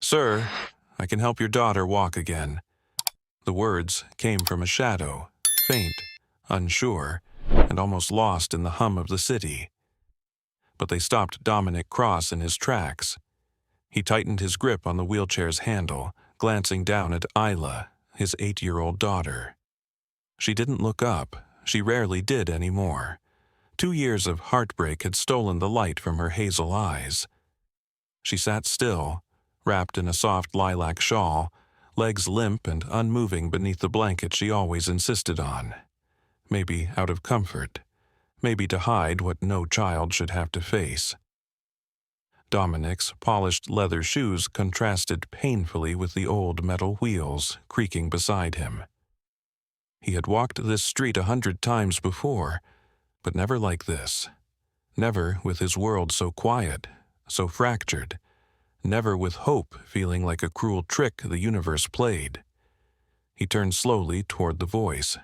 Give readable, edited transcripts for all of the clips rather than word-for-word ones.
"Sir, I can help your daughter walk again." The words came from a shadow, faint, unsure, and almost lost in the hum of the city. But they stopped Dominic Cross in his tracks. He tightened his grip on the wheelchair's handle, glancing down at Isla, his 8-year-old daughter. She didn't look up. She rarely did anymore. 2 years of heartbreak had stolen the light from her hazel eyes. She sat still, wrapped in a soft lilac shawl, legs limp and unmoving beneath the blanket she always insisted on. Maybe out of comfort. Maybe to hide what no child should have to face. Dominic's polished leather shoes contrasted painfully with the old metal wheels creaking beside him. He had walked this street 100 times before, but never like this. Never with his world so quiet, so fractured. Never with hope feeling like a cruel trick the universe played. He turned slowly toward the voice,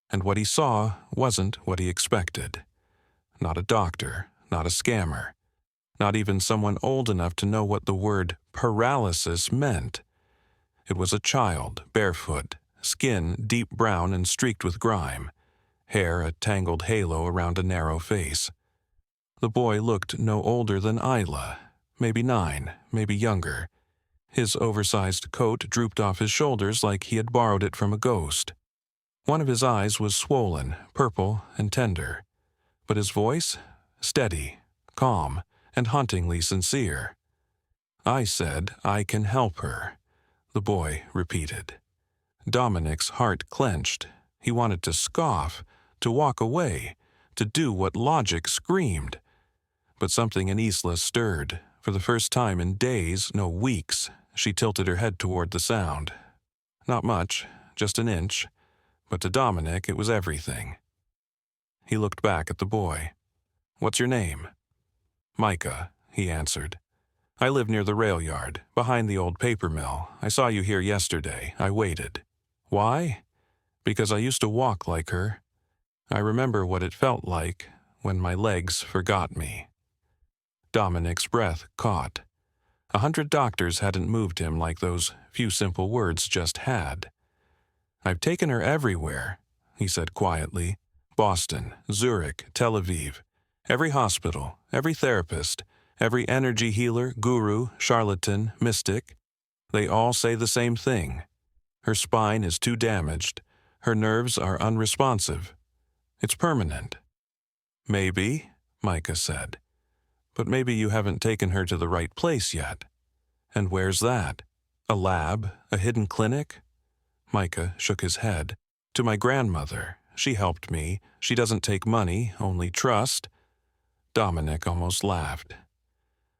and what he saw wasn't what he expected. Not a doctor, not a scammer, not even someone old enough to know what the word paralysis meant. It was a child, barefoot, skin deep brown and streaked with grime, hair a tangled halo around a narrow face. The boy looked no older than Isla, maybe 9, maybe younger. His oversized coat drooped off his shoulders like he had borrowed it from a ghost. One of his eyes was swollen, purple, and tender, but his voice, steady, calm, and hauntingly sincere. "I said I can help her," the boy repeated. Dominic's heart clenched. He wanted to scoff, to walk away, to do what logic screamed. But something in Isla stirred. For the first time in days, no weeks, she tilted her head toward the sound. Not much, just an inch, but to Dominic it was everything. He looked back at the boy. "What's your name?" "Micah," he answered. "I live near the rail yard, behind the old paper mill. I saw you here yesterday. I waited." "Why?" "Because I used to walk like her. I remember what it felt like when my legs forgot me." Dominic's breath caught. 100 doctors hadn't moved him like those few simple words just had. "I've taken her everywhere," he said quietly. "Boston, Zurich, Tel Aviv. Every hospital, every therapist, every energy healer, guru, charlatan, mystic. They all say the same thing. Her spine is too damaged. Her nerves are unresponsive. It's permanent." "Maybe," Micah said. "But maybe you haven't taken her to the right place yet." "And where's that? A lab? A hidden clinic?" Micah shook his head. "To my grandmother. She helped me. She doesn't take money, only trust." Dominic almost laughed.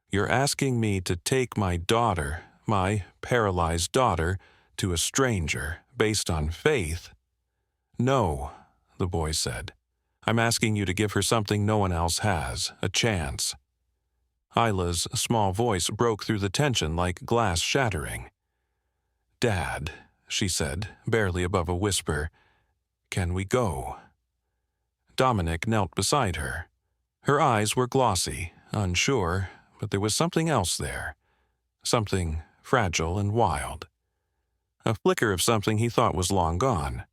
"You're asking me to take my daughter, my paralyzed daughter, to a stranger, based on faith?" "No," the boy said. "I'm asking you to give her something no one else has, a chance." Isla's small voice broke through the tension like glass shattering. "Dad," she said, barely above a whisper, "can we go?" Dominic knelt beside her. Her eyes were glossy, unsure, but there was something else there. Something fragile and wild. A flicker of something he thought was long gone.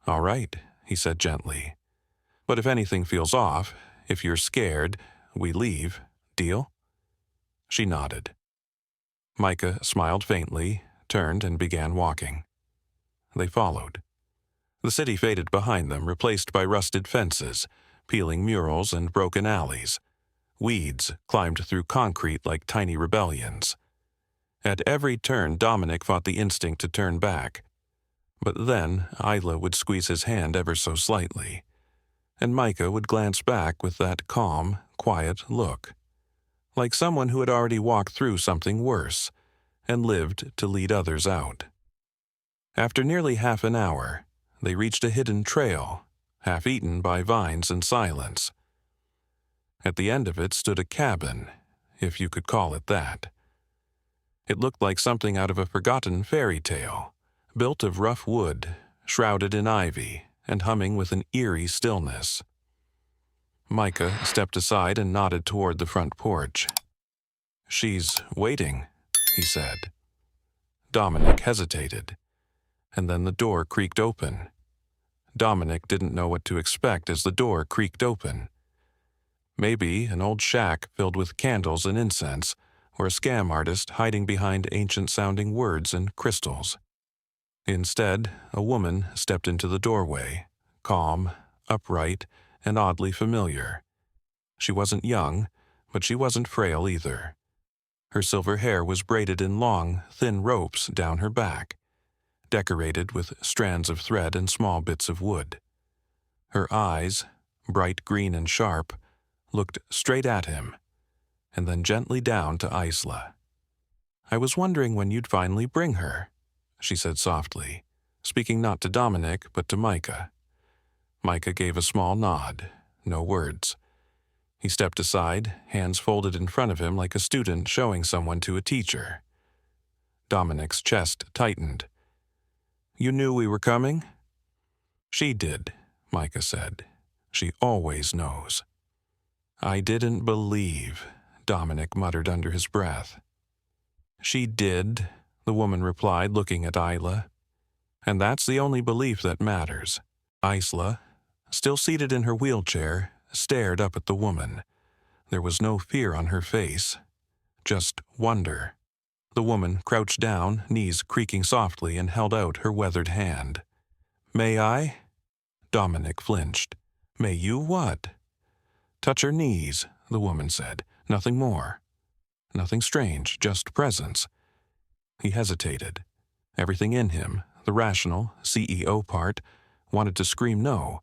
"All right," he said gently. "But if anything feels off, if you're scared, we leave. Deal?" She nodded. Micah smiled faintly, turned and began walking. They followed. The city faded behind them, replaced by rusted fences, peeling murals and broken alleys. Weeds climbed through concrete like tiny rebellions. At every turn, Dominic fought the instinct to turn back. But then Isla would squeeze his hand ever so slightly, and Micah would glance back with that calm, quiet look, like someone who had already walked through something worse and lived to lead others out. After nearly half an hour, they reached a hidden trail, half eaten by vines and silence. At the end of it stood a cabin, if you could call it that. It looked like something out of a forgotten fairy tale, built of rough wood, shrouded in ivy, and humming with an eerie stillness. Micah stepped aside and nodded toward the front porch. "She's waiting," he said. Dominic hesitated, and then the door creaked open. Dominic didn't know what to expect as the door creaked open. Maybe an old shack filled with candles and incense, or a scam artist hiding behind ancient-sounding words and crystals. Instead, a woman stepped into the doorway, calm, upright, and oddly familiar. She wasn't young, but she wasn't frail either. Her silver hair was braided in long, thin ropes down her back, decorated with strands of thread and small bits of wood. Her eyes, bright green and sharp, looked straight at him, and then gently down to Isla. "I was wondering when you'd finally bring her," she said softly, speaking not to Dominic but to Micah. Micah gave a small nod, no words. He stepped aside, hands folded in front of him like a student showing someone to a teacher. Dominic's chest tightened. "You knew we were coming?" "She did," Micah said. "She always knows." "I didn't believe," Dominic muttered under his breath. "She did," the woman replied, looking at Isla. "And that's the only belief that matters." Isla, still seated in her wheelchair, stared up at the woman. There was no fear on her face, just wonder. The woman crouched down, knees creaking softly, and held out her weathered hand. "May I?" Dominic flinched. "May you what?" "Touch her knees," the woman said. "Nothing more. Nothing strange, just presence." He hesitated. Everything in him, the rational, CEO part, wanted to scream no.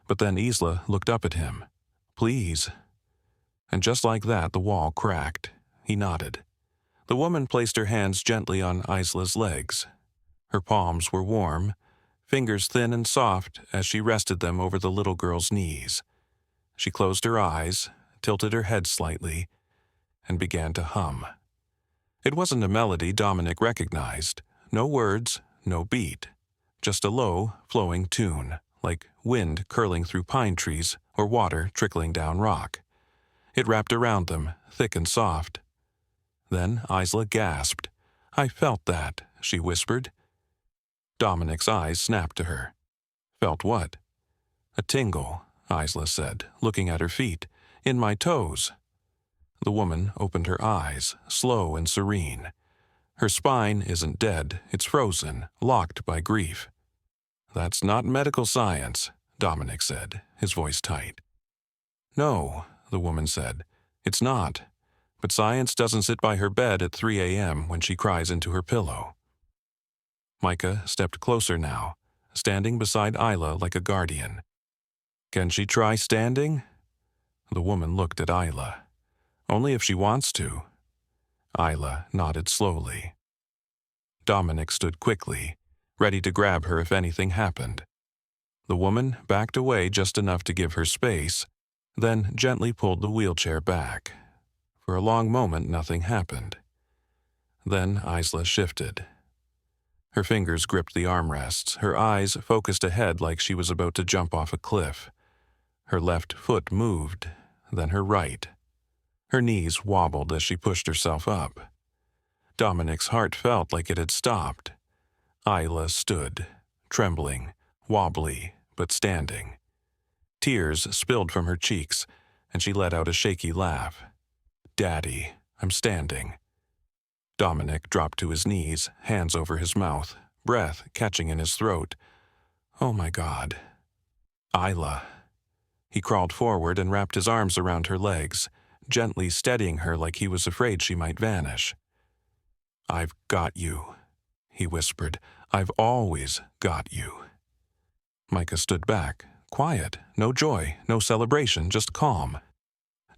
But then Isla looked up at him. "Please." And just like that, the wall cracked. He nodded. The woman placed her hands gently on Isla's legs. Her palms were warm, fingers thin and soft as she rested them over the little girl's knees. She closed her eyes, tilted her head slightly, and began to hum. It wasn't a melody Dominic recognized. No words, no beat. Just a low, flowing tune, like wind curling through pine trees or water trickling down rock. It wrapped around them, thick and soft. Then Isla gasped. "I felt that," she whispered. Dominic's eyes snapped to her. "Felt what?" "A tingle," Isla said, looking at her feet. "In my toes." The woman opened her eyes, slow and serene. "Her spine isn't dead, it's frozen, locked by grief." "That's not medical science," Dominic said, his voice tight. "No," the woman said, "it's not. But science doesn't sit by her bed at 3 a.m. when she cries into her pillow." Micah stepped closer now, standing beside Isla like a guardian. "Can she try standing?" The woman looked at Isla. "Only if she wants to." Isla nodded slowly. Dominic stood quickly, ready to grab her if anything happened. The woman backed away just enough to give her space, then gently pulled the wheelchair back. For a long moment nothing happened. Then Isla shifted. Her fingers gripped the armrests, her eyes focused ahead like she was about to jump off a cliff. Her left foot moved, then her right. Her knees wobbled as she pushed herself up. Dominic's heart felt like it had stopped. Isla stood, trembling, wobbly, but standing. Tears spilled from her cheeks, and she let out a shaky laugh. "Daddy, I'm standing." Dominic dropped to his knees, hands over his mouth, breath catching in his throat. "Oh my God." "Isla." He crawled forward and wrapped his arms around her legs, gently steadying her like he was afraid she might vanish. "I've got you," he whispered. "I've always got you." Micah stood back, quiet, no joy, no celebration, just calm.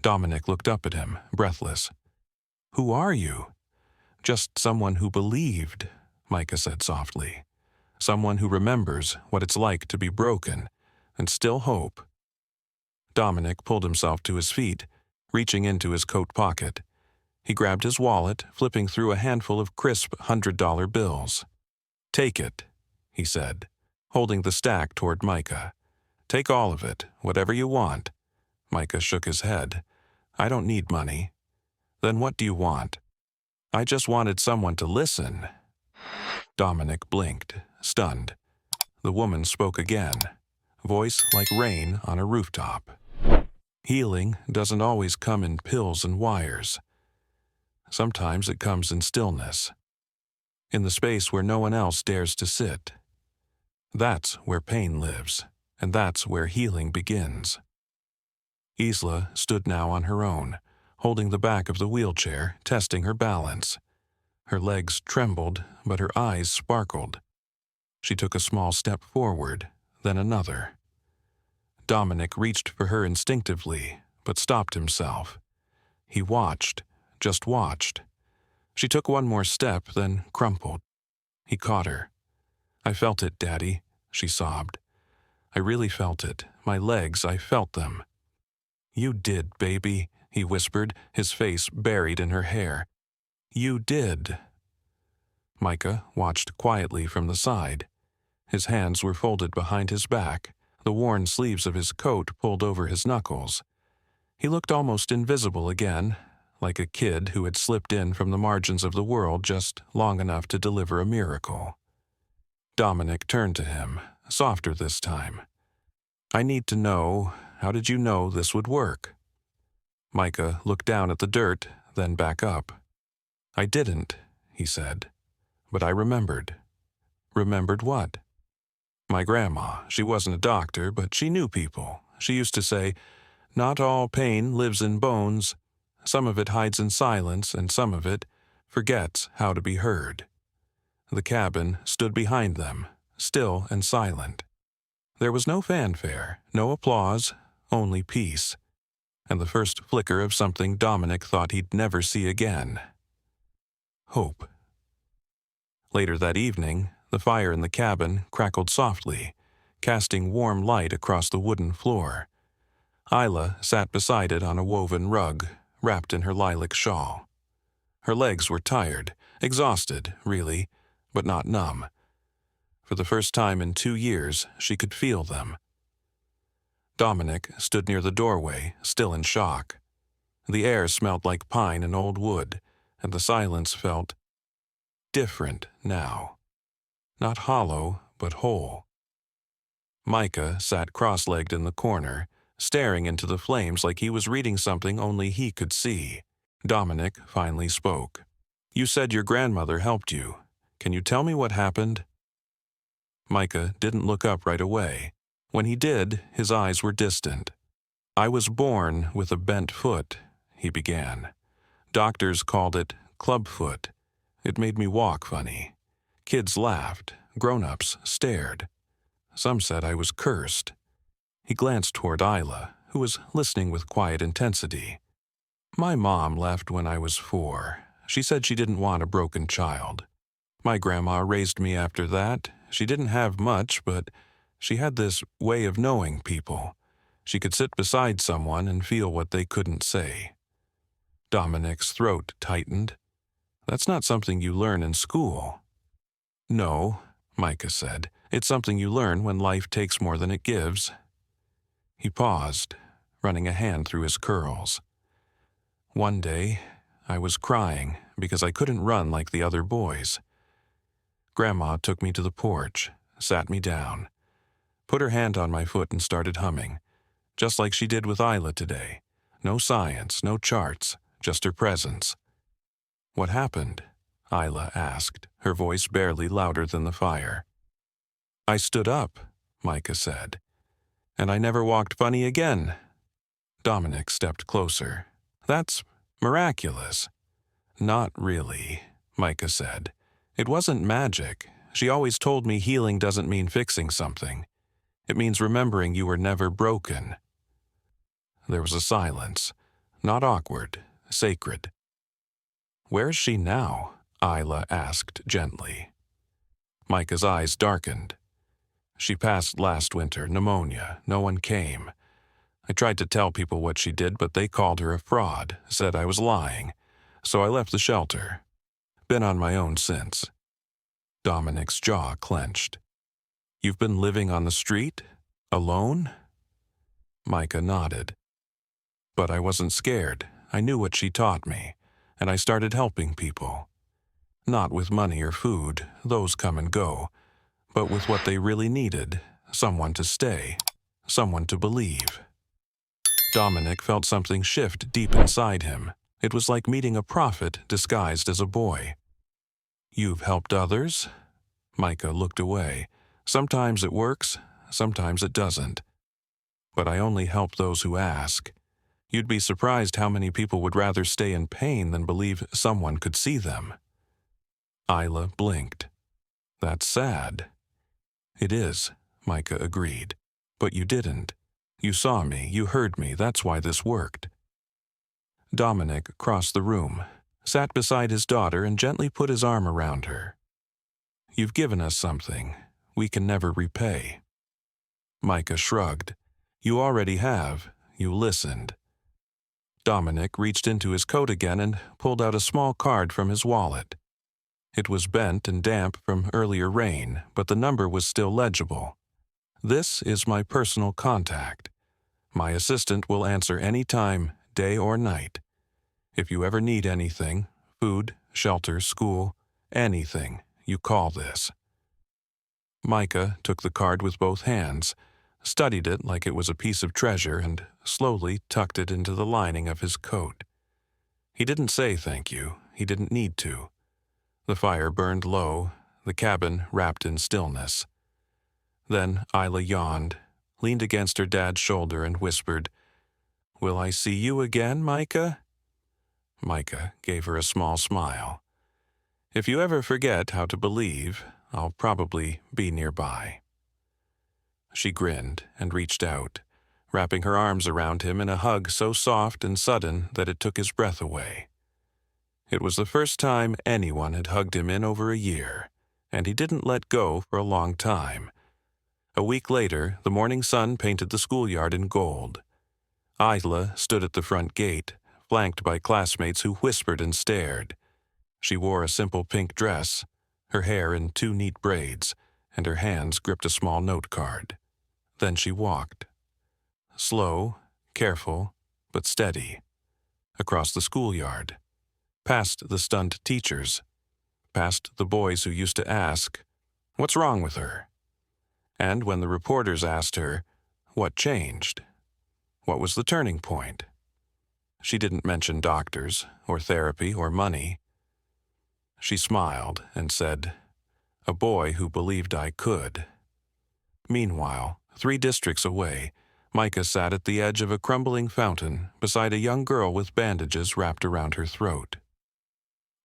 Dominic looked up at him, breathless. "Who are you?" "Just someone who believed," Micah said softly. "Someone who remembers what it's like to be broken and still hope." Dominic pulled himself to his feet, reaching into his coat pocket. He grabbed his wallet, flipping through a handful of crisp $100 bills. "Take it," he said, holding the stack toward Micah. "Take all of it, whatever you want." Micah shook his head. "I don't need money." "Then what do you want?" I just wanted someone to listen. Dominic blinked, stunned. The woman spoke again, voice like rain on a rooftop. Healing doesn't always come in pills and wires. Sometimes it comes in stillness, in the space where no one else dares to sit. That's where pain lives, and that's where healing begins. Isla stood now on her own, holding the back of the wheelchair, testing her balance. Her legs trembled, but her eyes sparkled. She took a small step forward, then another. Dominic reached for her instinctively, but stopped himself. He watched, just watched. She took one more step, then crumpled. He caught her. "I felt it, Daddy," she sobbed. "I really felt it. My legs, I felt them." "You did, baby," he whispered, his face buried in her hair. "You did." Micah watched quietly from the side. His hands were folded behind his back, the worn sleeves of his coat pulled over his knuckles. He looked almost invisible again, like a kid who had slipped in from the margins of the world just long enough to deliver a miracle. Dominic turned to him, softer this time. "I need to know, how did you know this would work?" Micah looked down at the dirt, then back up. "I didn't," he said, "but I remembered." "Remembered what?" "My grandma. She wasn't a doctor, but she knew people. She used to say, 'Not all pain lives in bones. Some of it hides in silence, and some of it forgets how to be heard.'" The cabin stood behind them, still and silent. There was no fanfare, no applause, only peace, and the first flicker of something Dominic thought he'd never see again. Hope. Later that evening, the fire in the cabin crackled softly, casting warm light across the wooden floor. Isla sat beside it on a woven rug, wrapped in her lilac shawl. Her legs were tired, exhausted, really, but not numb. For the first time in 2 years, she could feel them. Dominic stood near the doorway, still in shock. The air smelled like pine and old wood, and the silence felt different now. Not hollow, but whole. Micah sat cross-legged in the corner, staring into the flames like he was reading something only he could see. Dominic finally spoke. "You said your grandmother helped you. Can you tell me what happened?" Micah didn't look up right away. When he did, his eyes were distant. "I was born with a bent foot," he began. "Doctors called it clubfoot. It made me walk funny. Kids laughed. Grown-ups stared. Some said I was cursed." He glanced toward Isla, who was listening with quiet intensity. "My mom left when I was 4. She said she didn't want a broken child. My grandma raised me after that. She didn't have much, but she had this way of knowing people. She could sit beside someone and feel what they couldn't say." Dominic's throat tightened. "That's not something you learn in school." "No," Micah said. "It's something you learn when life takes more than it gives." He paused, running a hand through his curls. "One day, I was crying because I couldn't run like the other boys. Grandma took me to the porch, sat me down, put her hand on my foot and started humming, just like she did with Isla today. No science, no charts, just her presence." "What happened?" Isla asked, her voice barely louder than the fire. "I stood up," Micah said, "and I never walked funny again." Dominic stepped closer. "That's miraculous." "Not really," Micah said. "It wasn't magic. She always told me healing doesn't mean fixing something. It means remembering you were never broken." There was a silence, not awkward, sacred. "Where's she now?" Isla asked gently. Micah's eyes darkened. "She passed last winter, pneumonia. No one came. I tried to tell people what she did, but they called her a fraud, said I was lying. So I left the shelter. Been on my own since." Dominic's jaw clenched. "You've been living on the street? Alone?" Micah nodded. "But I wasn't scared. I knew what she taught me. and I started helping people. Not with money or food, those come and go, but with what they really needed, someone to stay, someone to believe. Dominic felt something shift deep inside him. It was like meeting a prophet disguised as a boy. "You've helped others?" Micah looked away. "Sometimes it works, sometimes it doesn't. But I only help those who ask. You'd be surprised how many people would rather stay in pain than believe someone could see them." Isla blinked. "That's sad." "It is," Micah agreed. "But you didn't. You saw me, you heard me, that's why this worked." Dominic crossed the room, sat beside his daughter, and gently put his arm around her. "You've given us something we can never repay." Micah shrugged. "You already have. You listened." Dominic reached into his coat again and pulled out a small card from his wallet. It was bent and damp from earlier rain, but the number was still legible. "This is my personal contact. My assistant will answer any time, day or night. If you ever need anything, food, shelter, school, anything, you call this." Micah took the card with both hands, studied it like it was a piece of treasure, and slowly tucked it into the lining of his coat. He didn't say thank you. He didn't need to. The fire burned low, the cabin wrapped in stillness. Then Isla yawned, leaned against her dad's shoulder, and whispered, "Will I see you again, Micah?" Micah gave her a small smile. "If you ever forget how to believe, I'll probably be nearby." She grinned and reached out, wrapping her arms around him in a hug so soft and sudden that it took his breath away. It was the first time anyone had hugged him in over a year, and he didn't let go for a long time. A week later, the morning sun painted the schoolyard in gold. Isla stood at the front gate, flanked by classmates who whispered and stared. She wore a simple pink dress, her hair in 2 neat braids, and her hands gripped a small note card. Then she walked. Slow, careful, but steady. Across the schoolyard. Past the stunned teachers. Past the boys who used to ask, "What's wrong with her?" And when the reporters asked her, what changed? What was the turning point? She didn't mention doctors, or therapy, or money. She smiled and said, "A boy who believed I could." Meanwhile, 3 districts away, Micah sat at the edge of a crumbling fountain beside a young girl with bandages wrapped around her throat.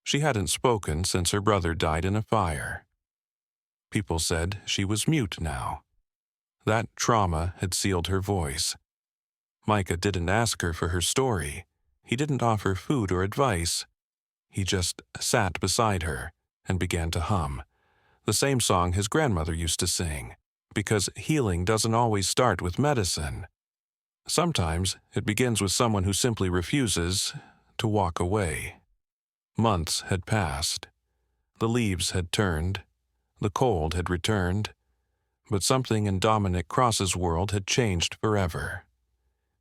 She hadn't spoken since her brother died in a fire. People said she was mute now. That trauma had sealed her voice. Micah didn't ask her for her story. He didn't offer food or advice. He just sat beside her and began to hum, the same song his grandmother used to sing, because healing doesn't always start with medicine. Sometimes it begins with someone who simply refuses to walk away. Months had passed. The leaves had turned. The cold had returned. But something in Dominic Cross's world had changed forever.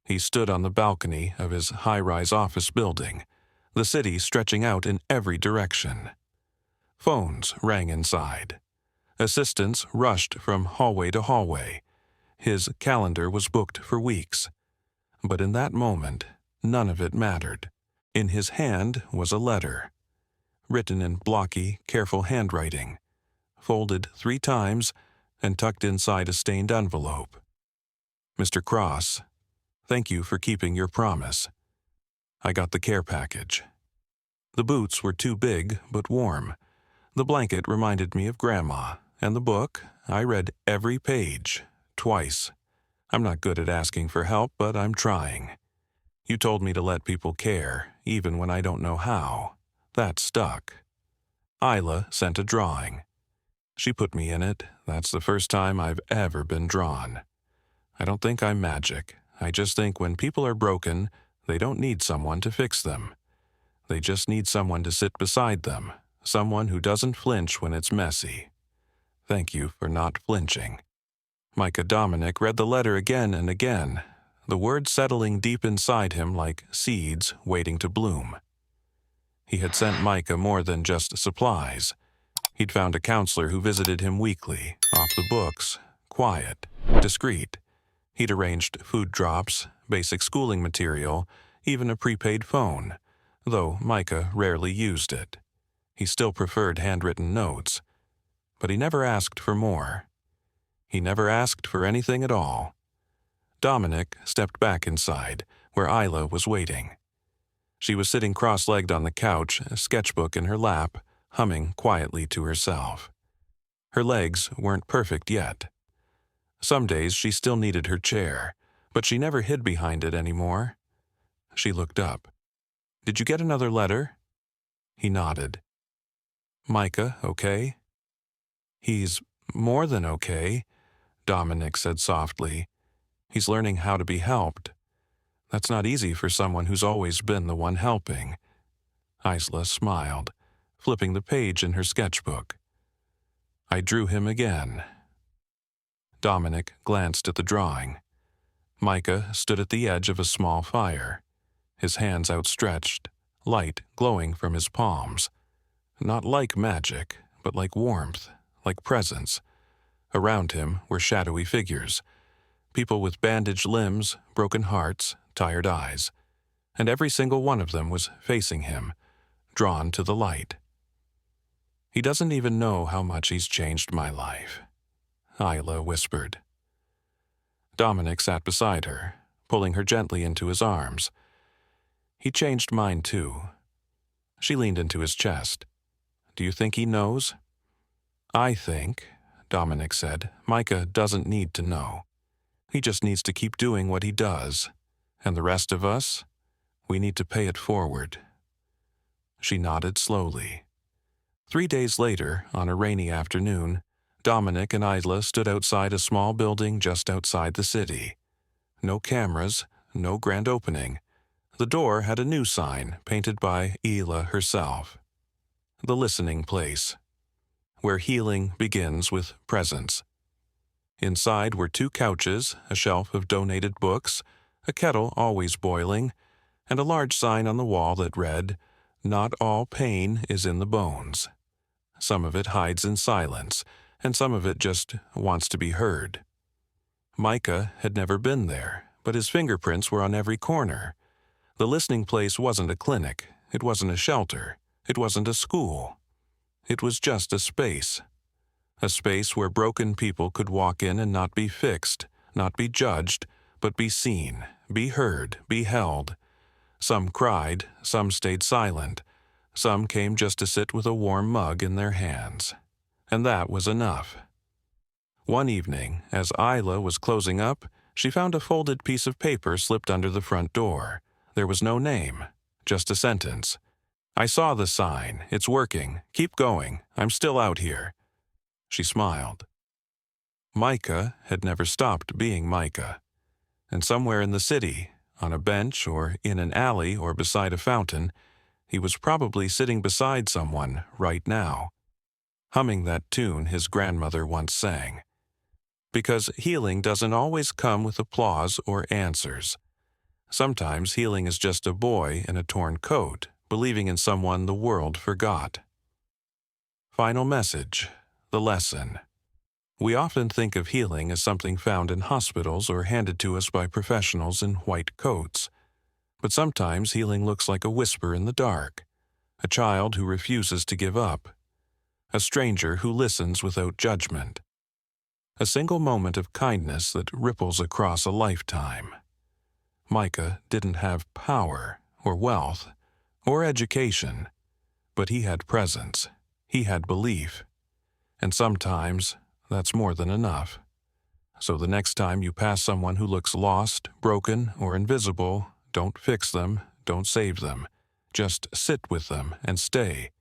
He stood on the balcony of his high-rise office building, the city stretching out in every direction. Phones rang inside. Assistants rushed from hallway to hallway. His calendar was booked for weeks. But in that moment, none of it mattered. In his hand was a letter, written in blocky, careful handwriting, folded 3 times and tucked inside a stained envelope. "Mr. Cross, thank you for keeping your promise. I got the care package." The boots were too big but warm. The blanket reminded me of Grandma, and the book, I read every page, twice. I'm not good at asking for help, but I'm trying. You told me to let people care, even when I don't know how. That stuck. Isla sent a drawing. She put me in it. That's the first time I've ever been drawn. I don't think I'm magic. I just think when people are broken, they don't need someone to fix them. They just need someone to sit beside them, someone who doesn't flinch when it's messy. Thank you for not flinching. Micah Dominic read the letter again and again, the words settling deep inside him like seeds waiting to bloom. He had sent Micah more than just supplies. He'd found a counselor who visited him weekly, off the books, quiet, discreet. He'd arranged food drops, basic schooling material, even a prepaid phone, though Micah rarely used it. He still preferred handwritten notes, but he never asked for more. He never asked for anything at all. Dominic stepped back inside, where Isla was waiting. She was sitting cross-legged on the couch, a sketchbook in her lap, humming quietly to herself. Her legs weren't perfect yet. Some days she still needed her chair, but she never hid behind it anymore. She looked up. "Did you get another letter?" He nodded. "Micah, okay?" "He's more than okay," Dominic said softly. "He's learning how to be helped. That's not easy for someone who's always been the one helping." Isla smiled, flipping the page in her sketchbook. "I drew him again." Dominic glanced at the drawing. Micah stood at the edge of a small fire, his hands outstretched, light glowing from his palms. Not like magic, but like warmth, like presence. Around him were shadowy figures, people with bandaged limbs, broken hearts, tired eyes, and every single one of them was facing him, drawn to the light. "He doesn't even know how much he's changed my life," Isla whispered. Dominic sat beside her, pulling her gently into his arms. "He changed mine too." She leaned into his chest. "Do you think he knows?" "I think," Dominic said, "Micah doesn't need to know. He just needs to keep doing what he does. And the rest of us, we need to pay it forward." She nodded slowly. 3 days later, on a rainy afternoon, Dominic and Isla stood outside a small building just outside the city. No cameras, no grand opening. The door had a new sign painted by Isla herself. "The Listening Place," where healing begins with presence. Inside were 2 couches, a shelf of donated books, a kettle always boiling, and a large sign on the wall that read, "Not all pain is in the bones. Some of it hides in silence, and some of it just wants to be heard." Micah had never been there, but his fingerprints were on every corner. The Listening Place wasn't a clinic, it wasn't a shelter, it wasn't a school. It was just a space where broken people could walk in and not be fixed, not be judged, but be seen, be heard, be held. Some cried, some stayed silent, some came just to sit with a warm mug in their hands. And that was enough. One evening, as Isla was closing up, she found a folded piece of paper slipped under the front door. There was no name, just a sentence. "I saw the sign. It's working. Keep going. I'm still out here." She smiled. Micah had never stopped being Micah. And somewhere in the city, on a bench or in an alley or beside a fountain, he was probably sitting beside someone right now, humming that tune his grandmother once sang. Because healing doesn't always come with applause or answers. Sometimes healing is just a boy in a torn coat, believing in someone the world forgot. Final message, the lesson. We often think of healing as something found in hospitals or handed to us by professionals in white coats. But sometimes healing looks like a whisper in the dark, a child who refuses to give up, a stranger who listens without judgment, a single moment of kindness that ripples across a lifetime. Micah didn't have power or wealth or education, but he had presence, he had belief, and sometimes that's more than enough. So the next time you pass someone who looks lost, broken, or invisible, don't fix them, don't save them. Just sit with them and stay.